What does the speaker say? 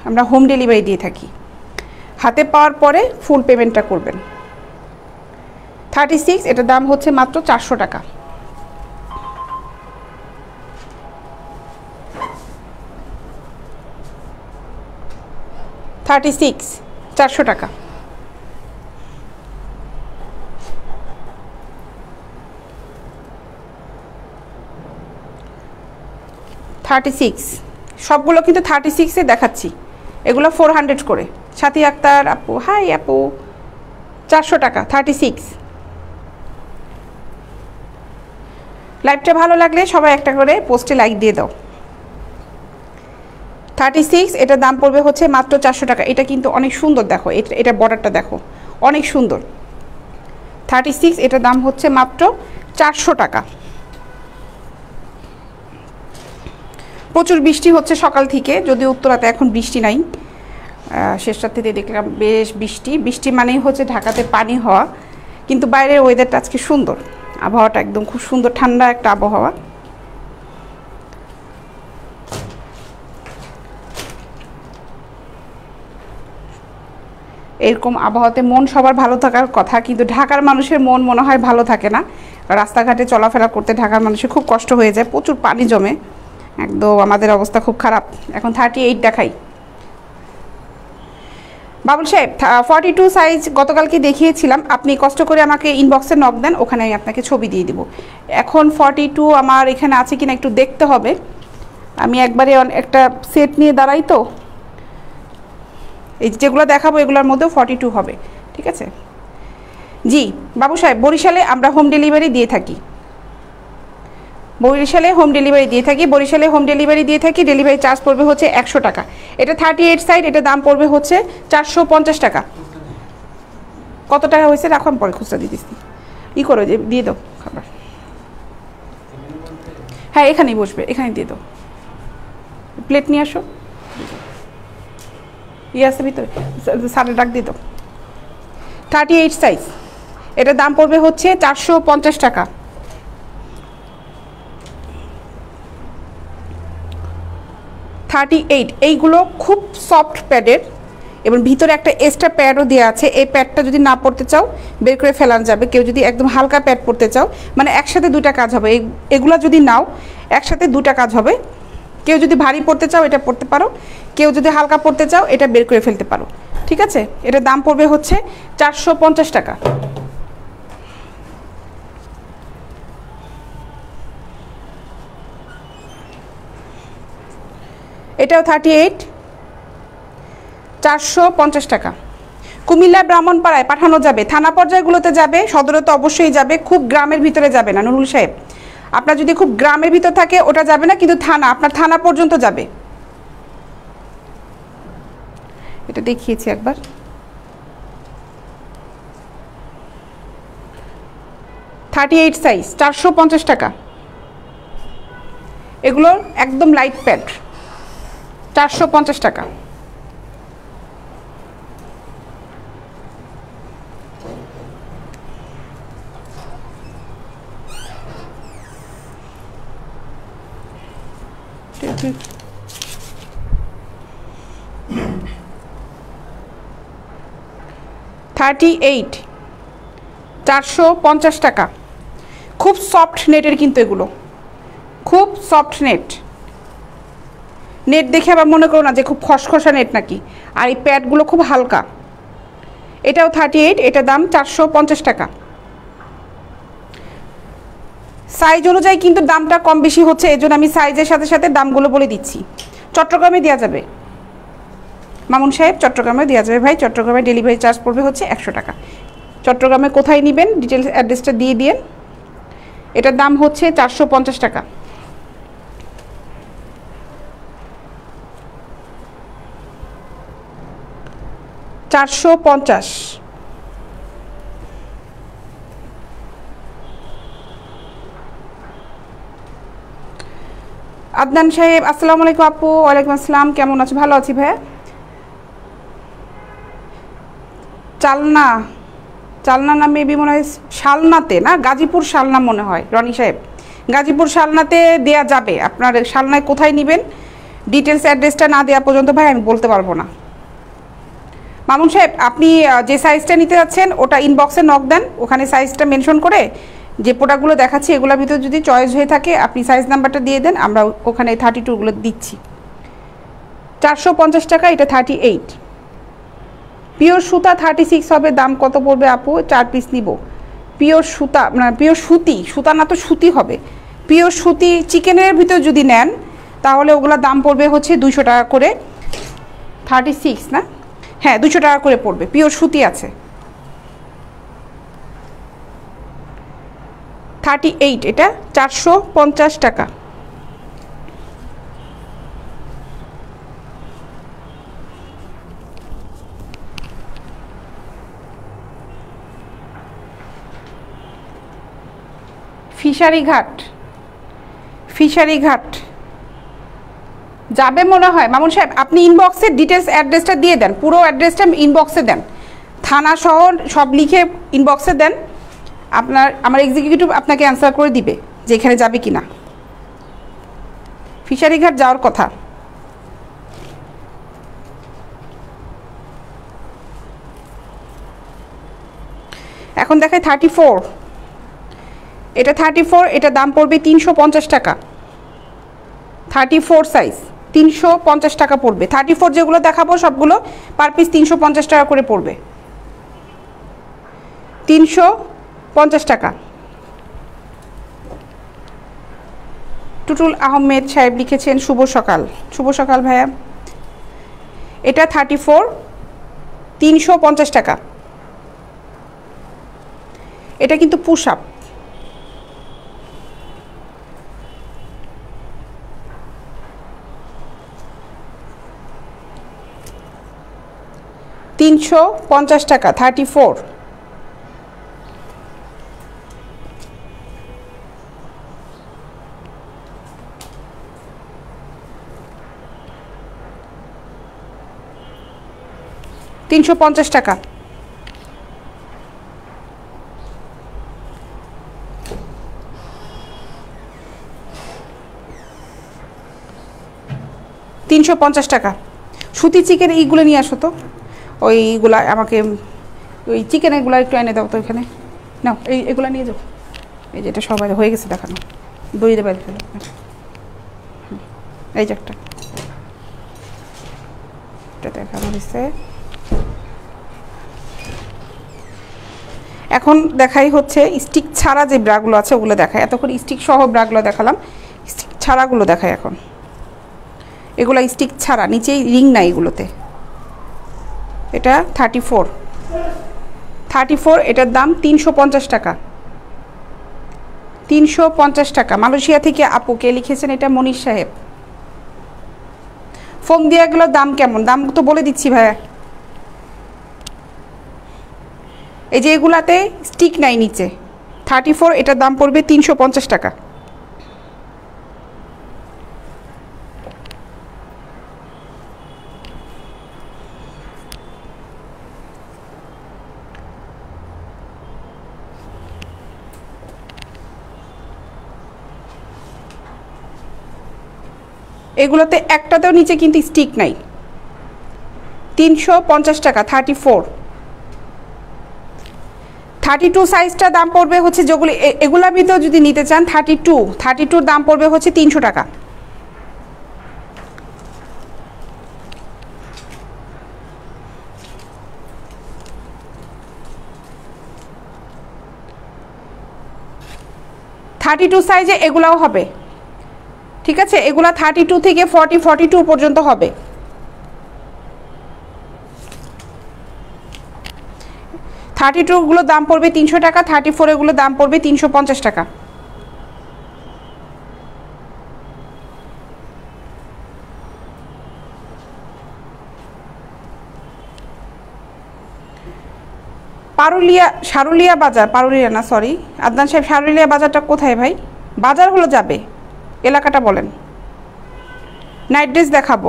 আমরা home delivery দিয়ে থাকি। হাতে পাওয়ার পরে ফুল পেমেন্টটা করবেন। 36 এটার দাম হচ্ছে মাত্র 400 টাকা। $36 400 টাকা। 36 সবগুলো কিন্তু 36 এ দেখাচ্ছি, এগুলো 400 করে। সাথী আক্তার আপু, হাই আপু, 400 টাকা 36। লাইভটা ভালো লাগলে সবাই একটা করে পোস্টে লাইক দিয়ে দাও। 36 এটার দাম পড়বে হচ্ছে মাত্র 400 টাকা। এটা কিন্তু অনেক সুন্দর, দেখো এটা বর্ডারটা দেখো অনেক সুন্দর। 36 এটার দাম হচ্ছে মাত্র 400 টাকা। প্রচুর বৃষ্টি হচ্ছে সকাল থেকে, যদিও উত্তরাতে এখন বৃষ্টি নাই। শেষ রাত্রিতে দেখলাম বেশ বৃষ্টি। বৃষ্টি মানেই হচ্ছে ঢাকাতে পানি হওয়া, কিন্তু বাইরের ওয়েদারটা আজকে সুন্দর, আবহাওয়াটা একদম খুব সুন্দর, ঠান্ডা একটা আবহাওয়া। এরকম আবহাওয়াতে মন সবার ভালো থাকার কথা, কিন্তু ঢাকার মানুষের মন মনে হয় ভালো থাকে না। রাস্তাঘাটে চলাফেরা করতে ঢাকার মানুষের খুব কষ্ট হয়ে যায়, প্রচুর পানি জমে, একদম আমাদের অবস্থা খুব খারাপ। এখন 38 দেখাই। বাবুল সাহেব 42 সাইজ গতকালকে দেখিয়েছিলাম, আপনি কষ্ট করে আমাকে ইনবক্সে নক দেন, ওখানে আমি আপনাকে ছবি দিয়ে দিব। এখন 42 আমার এখানে আছে কিনা একটু দেখতে হবে, আমি একবারে একটা সেট নিয়ে দাঁড়াই তো। এই যেগুলো দেখাবো এগুলোর মধ্যেও 42 হবে, ঠিক আছে? জি বাবু সাহেব, বরিশালে আমরা হোম ডেলিভারি দিয়ে থাকি। বরিশালে হোম ডেলিভারি দিয়ে থাকি। ডেলিভারি চার্জ পড়বে হচ্ছে 100 টাকা। এটা 38 সাইজ, এটা দাম পড়বে হচ্ছে 450 টাকা। কত টাকা হয়েছে রাখো, আমি পরে খুচরা দিয়ে দিচ্ছি। ই করো, যে দিয়ে দাও খাবার। হ্যাঁ এখানেই বসবে, এখানে দিয়ে দাও। প্লেট নিয়ে আসো, আছে ভিতরে, সারে ডাক দিয়ে দাও। 38 সাইজ, এটার দাম পড়বে হচ্ছে 450 টাকা। এইগুলো খুব সফট প্যাডের, এবং ভিতরে একটা এক্সট্রা প্যাডও দেওয়া আছে। এই প্যাডটা যদি না পড়তে চাও বের করে ফেলানো যাবে। কেউ যদি একদম হালকা প্যাড পড়তে চাও, মানে একসাথে দুটা কাজ হবে। এগুলো যদি নাও একসাথে দুটা কাজ হবে। কেউ যদি ভারী পড়তে চাও এটা পড়তে পারো, কেউ যদি হালকা পড়তে চাও এটা বের করে ফেলতে পারো, ঠিক আছে? এটার দাম পড়বে হচ্ছে 450 টাকা। এটাও 38, 450 টাকা। কুমিল্লা ব্রাহ্মণপাড়ায় পাঠানো যাবে, থানা পর্যায়গুলোতে যাবে, সদরে তো অবশ্যই যাবে, খুব গ্রামের ভিতরে যাবে না। নুরুল সাহেব, আপনার যদি খুব গ্রামের ভিতর থাকে ওটা যাবে না, কিন্তু আপনার থানা পর্যন্ত যাবে। এটা দেখিয়েছি একবার। $38 সাইজ, 450 টাকা। এগুলো একদম লাইট প্যাড, 450 টাকা। $38, 450 টাকা। খুব সফট নেটের, কিন্তু এগুলো খুব সফট নেট দেখে আবার মনে করো না যে খুব খসখসা নেট নাকি। আর এই প্যাডগুলো খুব হালকা। এটাও 38, এটার দাম 450 টাকা। সাইজ অনুযায়ী কিন্তু দামটা কম বেশি হচ্ছে, এই জন্য আমি সাইজের সাথে সাথে দামগুলো বলে দিচ্ছি। চট্টগ্রামে দেওয়া যাবে মামুন সাহেব, চট্টগ্রামে দেওয়া যাবে ভাই। চট্টগ্রামে ডেলিভারি চার্জ পড়বে হচ্ছে 100 টাকা। চট্টগ্রামে কোথায় নেবেন ডিটেলস অ্যাড্রেসটা দিয়ে দিন। এটার দাম হচ্ছে 450 টাকা। $450। আদনান সাহেব আসসালামু আলাইকুম আপু। ওয়ালাইকুম আসসালাম, কেমন আছো? ভালো আছি ভাইয়া। চালনা না মেবি মনে হয় শালনাতে, না গাজীপুর শালনা মনে হয়। রনি সাহেব, গাজীপুর শালনাতে দেয়া যাবে। আপনার শালনায় কোথায় নেবেন ডিটেলস অ্যাড্রেসটা না দেওয়া পর্যন্ত ভাই আমি বলতে পারবো না। মামুন সাহেব, আপনি যে সাইজটা নিতে যাচ্ছেন ওটা ইনবক্সে নক দেন, ওখানে সাইজটা মেনশন করে যে প্রোডাক্টগুলো দেখাচ্ছি এগুলোর ভিতরে যদি চয়েস হয়ে থাকে আপনি সাইজ নাম্বারটা দিয়ে দেন, আমরা ওখানে 32গুলো দিচ্ছি। 450 টাকা, এটা 38। পিওর সুতা 36 হবে, দাম কত পড়বে আপু? 4 পিস নিব। পিওর সুতা মানে পিওর সুতি, সুতা না তো সুতি হবে। পিওর সুতি চিকেনের ভিতর যদি নেন তাহলে ওগুলোর দাম পড়বে হচ্ছে 200 টাকা করে। 36 না, হ্যাঁ 200 টাকা করে পড়বে। পিওর সুতি আছে 38, এটা 450 টাকা। ফিশারিঘাট যাবে মনে হয়। মামুন সাহেব আপনি ইনবক্সে ডিটেলস অ্যাড্রেসটা দিয়ে দেন, পুরো অ্যাড্রেসটা ইনবক্সে দেন, থানা সহ সব লিখে ইনবক্সে দেন। আমার এক্সিকিউটিভ আপনাকে অ্যান্সার করে দিবে যে এখানে যাবে কি না। ফিশারিঘাট যাওয়ার কথা। এখন দেখায় 34, এটা 34, এটা দাম পড়বে 350 টাকা। 34 সাইজ 350 টাকা পড়বে। 34 যেগুলো দেখাবো সবগুলো পার পিস 350 টাকা করে পড়বে। 350 টাকা। টুটুল আহমেদ সাহেব লিখেছেন শুভ সকাল। শুভ সকাল ভাইয়া। এটা 34, 350 টাকা। এটা কিন্তু পুশ আপ। $350 টাকা 34। $350 টাকা। $350 টাকা। সুতি চিকেন এইগুলো নিয়ে আসো তো, ওইগুলা আমাকে ওই চিকেনেরগুলো একটু এনে দাও তো এখানে। নাও এগুলো নিয়ে যাও। এই যে এটা সবাই হয়ে গেছে দেখানো, দই দেবে ফেলো। এই যে একটা এটা দেখানো হয়েছে। এখন দেখাই হচ্ছে স্টিক ছাড়া যে ব্রাগুলো আছে ওগুলো দেখায়। এতক্ষণ স্টিক সহ ব্রাগুলো দেখালাম, স্টিক ছাড়াগুলো দেখায় এখন। এগুলো স্টিক ছাড়া, নিচেই রিং নাই এগুলোতে। এটা 34, এটার দাম 350 টাকা। 350 টাকা। মালয়েশিয়া থেকে আপু কে লিখেছেন? এটা মনির সাহেব। ফোম দিয়াগুলোর দাম কেমন? দাম তো বলে দিচ্ছি ভাইয়া। এই যে এগুলাতে স্টিক নাই নিচে। 34, এটার দাম পড়বে 350 টাকা। এগুলোতে একটাতেও নিচে কিন্তু স্টিক নাই। 350 টাকা 34। 32 সাইজটা দাম পড়বে হচ্ছে যেগুলো এগুলোর ভিতরে যদি নিতে চান 32 দাম পড়বে হচ্ছে 300 টাকা। সাইজে এগুলাও হবে, ঠিক আছে? এগুলা 32 থেকে 42 পর্যন্ত হবে। 32 দাম পড়বে 300 টাকা, 34 এগুলো দাম পড়বে 350 টাকা। সারুলিয়া বাজার, পারুলিয়া না সরি আদনান সাহেব, সারুলিয়া বাজারটা কোথায় ভাই? বাজার হলো যাবে, এলাকাটা বলেন। নাইট ড্রেস দেখাবো।